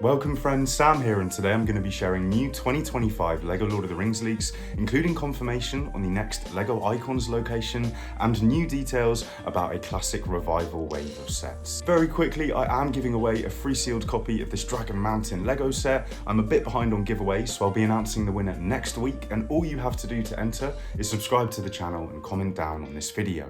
Welcome friends, Sam here, and today I'm going to be sharing new 2025 LEGO Lord of the Rings leaks, including confirmation on the next LEGO Icons location and new details about a classic revival wave of sets. Very quickly, I am giving away a free sealed copy of this Dragon Mountain LEGO set. I'm a bit behind on giveaways, so I'll be announcing the winner next week, and all you have to do to enter is subscribe to the channel and comment down on this video.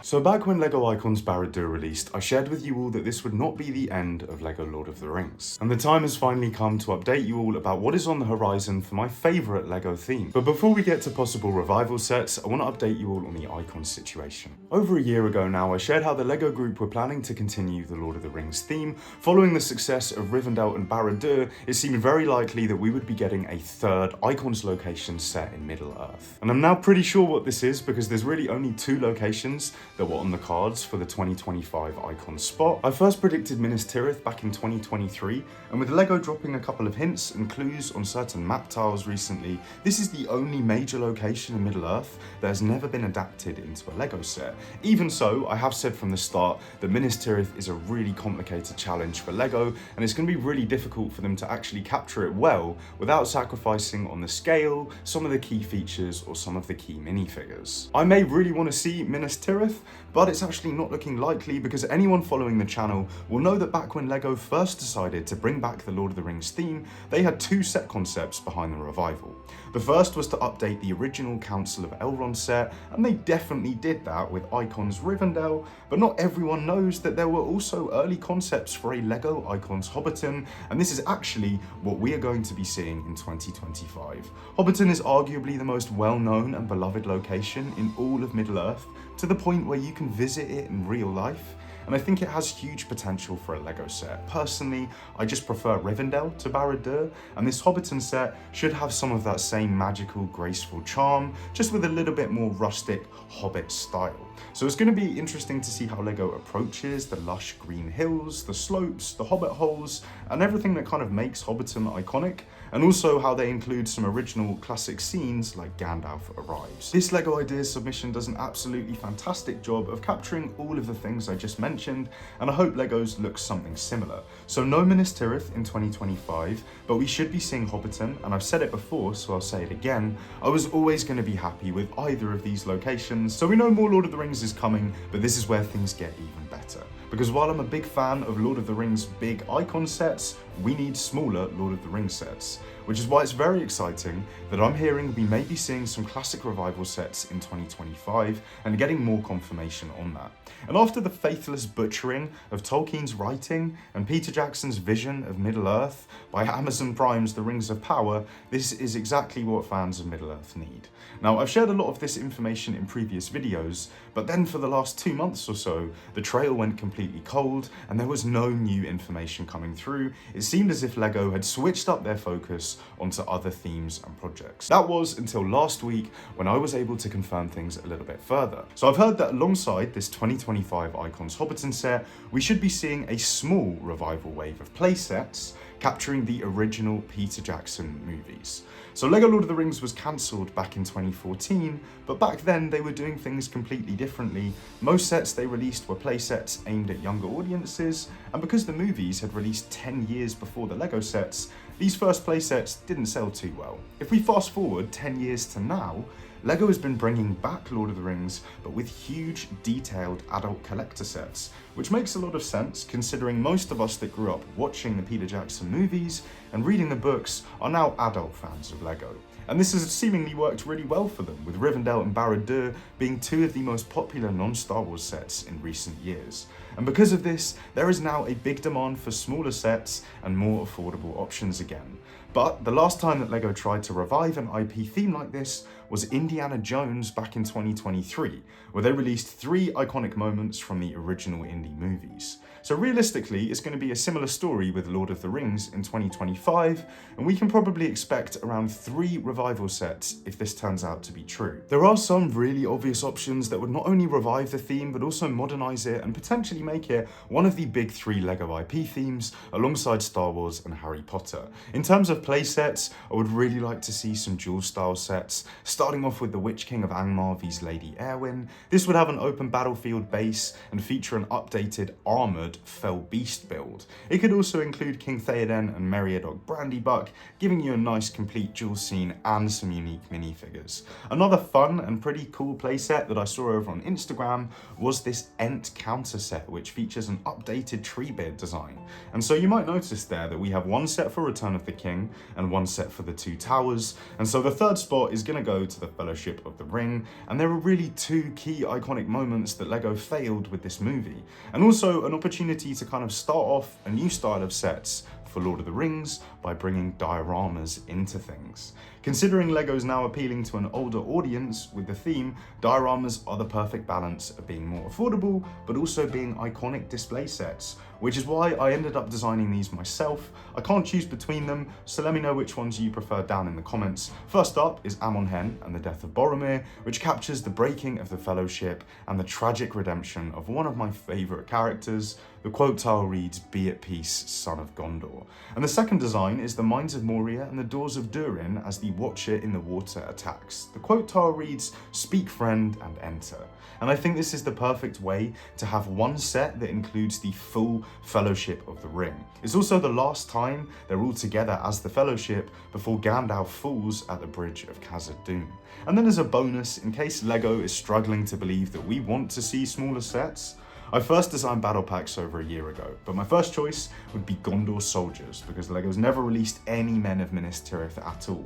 So back when LEGO Icons Barad Dur released, I shared with you all that this would not be the end of LEGO Lord of the Rings. And the time has finally come to update you all about what is on the horizon for my favourite LEGO theme. But before we get to possible revival sets, I want to update you all on the Icons situation. Over a year ago now, I shared how the LEGO group were planning to continue the Lord of the Rings theme. Following the success of Rivendell and Barad Dur, it seemed very likely that we would be getting a third Icons location set in Middle-earth. And I'm now pretty sure what this is because there's really only two locations that were on the cards for the 2025 Icon spot. I first predicted Minas Tirith back in 2023, and with LEGO dropping a couple of hints and clues on certain map tiles recently, this is the only major location in Middle-earth that has never been adapted into a LEGO set. Even so, I have said from the start that Minas Tirith is a really complicated challenge for LEGO, and it's going to be really difficult for them to actually capture it well without sacrificing on the scale, some of the key features, or some of the key minifigures. I may really want to see Minas Tirith, but it's actually not looking likely because anyone following the channel will know that back when LEGO first decided to bring back the Lord of the Rings theme, they had two set concepts behind the revival. The first was to update the original Council of Elrond set, and they definitely did that with Icons Rivendell, but not everyone knows that there were also early concepts for a LEGO Icons Hobbiton, and this is actually what we are going to be seeing in 2025. Hobbiton is arguably the most well-known and beloved location in all of Middle-earth, to the point where you can visit it in real life, and I think it has huge potential for a LEGO set. Personally, I just prefer Rivendell to Barad Dur, and this Hobbiton set should have some of that same magical, graceful charm, just with a little bit more rustic Hobbit style. So it's going to be interesting to see how LEGO approaches the lush green hills, the slopes, the Hobbit holes, and everything that kind of makes Hobbiton iconic, and also how they include some original classic scenes like Gandalf arrives. This LEGO Ideas submission does an absolutely fantastic job of capturing all of the things I just mentioned, and I hope LEGO's looks something similar. So no Minas Tirith in 2025, but we should be seeing Hobbiton, and I've said it before, so I'll say it again, I was always going to be happy with either of these locations. So we know more Lord of the Rings is coming, but this is where things get even better. Because while I'm a big fan of Lord of the Rings big icon sets, we need smaller Lord of the Rings sets, which is why it's very exciting that I'm hearing we may be seeing some classic revival sets in 2025 and getting more confirmation on that. And after the faithless butchering of Tolkien's writing and Peter Jackson's vision of Middle-earth by Amazon Prime's The Rings of Power, this is exactly what fans of Middle-earth need. Now, I've shared a lot of this information in previous videos, but then for the last 2 months or so, the trail went completely cold and there was no new information coming through. It seemed as if LEGO had switched up their focus onto other themes and projects. That was until last week when I was able to confirm things a little bit further. So I've heard that alongside this 2025 Icons Hobbiton set, we should be seeing a small revival wave of playsets capturing the original Peter Jackson movies. So LEGO Lord of the Rings was cancelled back in 2014, but back then they were doing things completely differently. Most sets they released were playsets aimed at younger audiences, and because the movies had released 10 years before the LEGO sets, these first playsets didn't sell too well. If we fast forward 10 years to now, LEGO has been bringing back Lord of the Rings, but with huge, detailed adult collector sets, which makes a lot of sense considering most of us that grew up watching the Peter Jackson movies and reading the books are now adult fans of LEGO. And this has seemingly worked really well for them, with Rivendell and Barad Dur being two of the most popular non-Star Wars sets in recent years. And because of this, there is now a big demand for smaller sets and more affordable options again. But the last time that LEGO tried to revive an IP theme like this was Indiana Jones back in 2023, where they released 3 iconic moments from the original Indy movies. So realistically, it's going to be a similar story with Lord of the Rings in 2025, and we can probably expect around 3 revival sets if this turns out to be true. There are some really obvious options that would not only revive the theme, but also modernize it and potentially make it one of the big 3 LEGO IP themes alongside Star Wars and Harry Potter. In terms of of playsets, I would really like to see some duel style sets, starting off with the Witch King of Angmar vs Lady Eowyn. This would have an open battlefield base and feature an updated armoured Fell Beast build. It could also include King Theoden and Meriadoc Brandybuck, giving you a nice complete duel scene and some unique minifigures. Another fun and pretty cool playset that I saw over on Instagram was this Ent-Counter set, which features an updated Treebeard design. And so you might notice there that we have one set for Return of the King and one set for the Two Towers, and so the third spot is going to go to the Fellowship of the Ring, and there are really two key iconic moments that LEGO failed with this movie, and also an opportunity to kind of start off a new style of sets for Lord of the Rings by bringing dioramas into things. Considering LEGO's now appealing to an older audience with the theme, dioramas are the perfect balance of being more affordable but also being iconic display sets, which is why I ended up designing these myself. I can't choose between them, so let me know which ones you prefer down in the comments. First up is Amon Hen and the Death of Boromir, which captures the breaking of the Fellowship and the tragic redemption of one of my favourite characters. The quote tile reads, "Be at peace, son of Gondor." And the second design is the Mines of Moria and the Doors of Durin as the Watcher in the Water attacks. The quote tile reads, "Speak friend and enter." And I think this is the perfect way to have one set that includes the full Fellowship of the Ring. It's also the last time they're all together as the Fellowship before Gandalf falls at the Bridge of Khazad-dûm. And then as a bonus, in case LEGO is struggling to believe that we want to see smaller sets, I first designed Battlepacks over a year ago, but my first choice would be Gondor soldiers because LEGO's never released any men of Minas Tirith at all.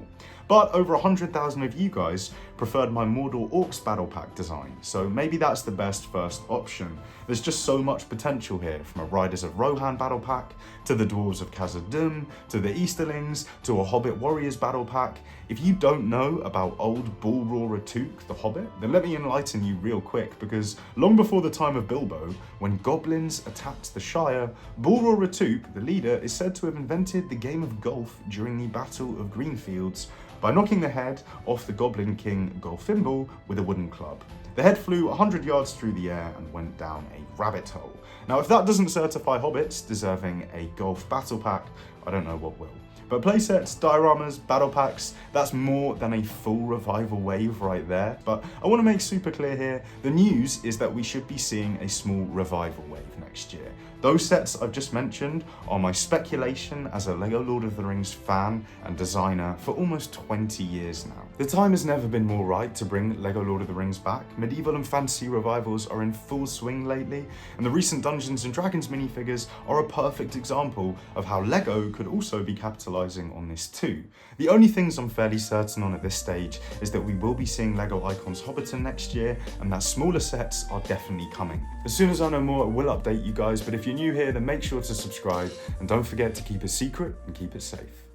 But over 100,000 of you guys preferred my Mordor Orcs Battlepack design, so maybe that's the best first option. There's just so much potential here, from a Riders of Rohan Battlepack, to the Dwarves of Khazad-dûm, to the Easterlings, to a Hobbit Warriors Battlepack. If you don't know about old Bullroarer Took, the Hobbit, then let me enlighten you real quick, because long before the time of Bilbo, when goblins attacked the Shire, Bullroarer Took, the leader, is said to have invented the game of golf during the Battle of Greenfields by knocking the head off the Goblin King Golfimble with a wooden club. The head flew 100 yards through the air and went down a rabbit hole. Now, if that doesn't certify hobbits deserving a golf battle pack, I don't know what will. But playsets, dioramas, battle packs, that's more than a full revival wave right there. But I want to make super clear here, the news is that we should be seeing a small revival wave next year. Those sets I've just mentioned are my speculation as a LEGO Lord of the Rings fan and designer for almost 20 years now. The time has never been more right to bring LEGO Lord of the Rings back. Medieval and fantasy revivals are in full swing lately, and the recent Dungeons & Dragons minifigures are a perfect example of how LEGO could also be capitalising on this too. The only things I'm fairly certain on at this stage is that we will be seeing LEGO Icons Hobbiton next year, and that smaller sets are definitely coming. As soon as I know more, I will update you guys, but if you're new here, then make sure to subscribe, and don't forget to keep it secret and keep it safe.